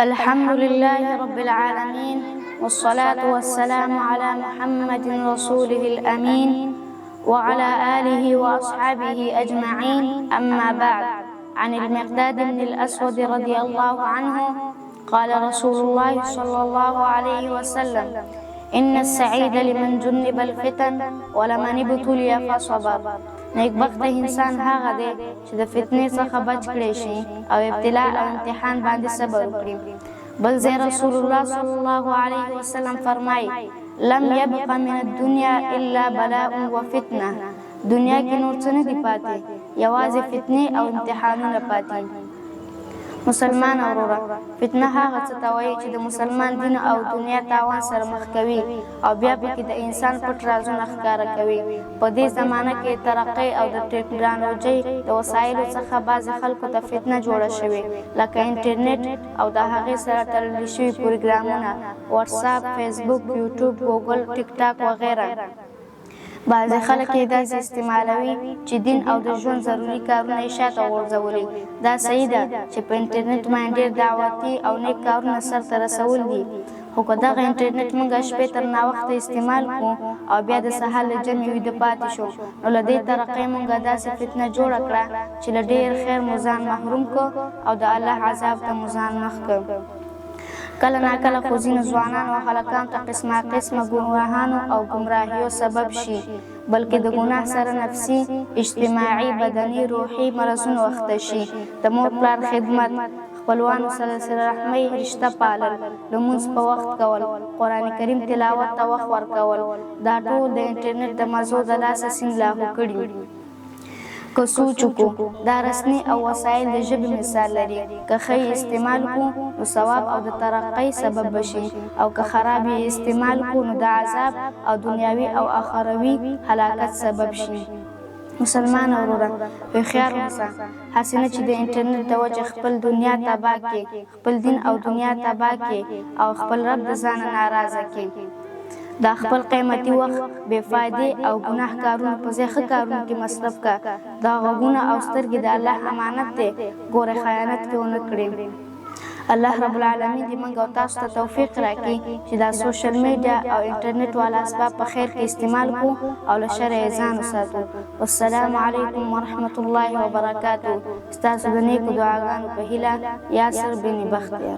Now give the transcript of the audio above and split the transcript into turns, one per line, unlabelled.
الحمد لله رب العالمين، والصلاة والسلام على محمد رسوله الأمين وعلى آله وأصحابه أجمعين. أما بعد، عن المقداد بن الأسود رضي الله عنه قال رسول الله صلى الله عليه وسلم: إن السعيد لمن جنب الفتن ولمن ابتلي فصبر. نیکبخت انسان هغه دی چې د فتنې څخه بچ کړی شي او ابتلا او امتحان باندې صبر وکړي. بل ځای رسول الله صلی الله علیه وسلم فرمایي: لم يبق من الدنيا الا بلاء وفتنه. دنیا کې نور څه نه دي پاتې، یوازې فتنې او امتحانونه پاتې. مسلمان وروره، فتنه هغه څه ته وایي چې د مسلمان دین او دنیا تاوان سره مخ کوي او بیا پکې د انسان پټ رازونه ښکاره کوي. په دې زمانه کې ترقۍ او د ټکنالوژۍ د وسایلو څخه بعضې خلکو ته فتنه جوړه شوې، لکه انټرنیټ او د هغې سره تړلي شوي پروګرامونه، واتساپ، فیسبوک، یوټیوب، ګوګل، ټیک ټاک وغیره. بعضې خلک یې داسې استعمالوي چې دین او د ژوند ضروري کارونه یې شاته غورځولي. دا صحیح ده چې په انټرنیټ باندې ډېر دعوتي او نیک کارونه سرته رسول دي، خو که دغه انټرنیټ موږ شپې تر ناوخته استعمال کړو او بیا د سهار له جمعې ویده پاتې شو، نو له دې ترقۍ موږ داسې فتنه جوړه کړه چې له ډېر خیر مو ځان محروم کړو او د الله عذاب ته مو ځان مخ کړ. کله ناکله خو ځینو ځوانانو او هلکانو ته قسمه قسمه ګناهانو او ګمراهیو سبب شي، بلکې د ګناه سره نفسي، اجتماعي، بدني، روحي مرضونه واخته شي. د مور پلار خدمت، خپلوانو سره صله رحمۍ، رشته پالل، لمونځ په وخت کول، قرآن کریم تلاوت ته وخت ورکول، دا ټول د انټرنیټ د مزو د لاسه سیند لاهو کړي. که سوچ وکړو، دا رسنۍ او وسایل د ژبې مثال لري. که ښه یې استعمال کړو نو ثواب او د ترقۍ سبب بشي، او که خراب یې استعمال کړو نو د عذاب او دنیاوي او اخروي هلاکت سبب شي. مسلمان وروره، هوښیار اوسه، هسې نه چې د انټرنیټ د وجې خپل دنیا تباه کړې، خپل دین او دنیا تباه کړې او خپل رب د ځانه ناراضه کړې. دا خپل قیمتي وخت بې فایدې او ګناه کارونو په ځای ښه کارونو کې مصرف کړه. دا غوږونه او سترګې د الله امانت دی، ګوره خیانت کې ونه کړې. الله رب العالمین دې موږ او تاسو ته توفیق راکړي چې دا سوشل میډیا او انټرنیټ والا اسباب په خیر کې استعمال کړو او له شره یې ځان وساتو. والسلام علیکم ورحمة الله وبرکاته. ستاسو د نیکو دعاګانو په هیله، یاسر بن بختیار.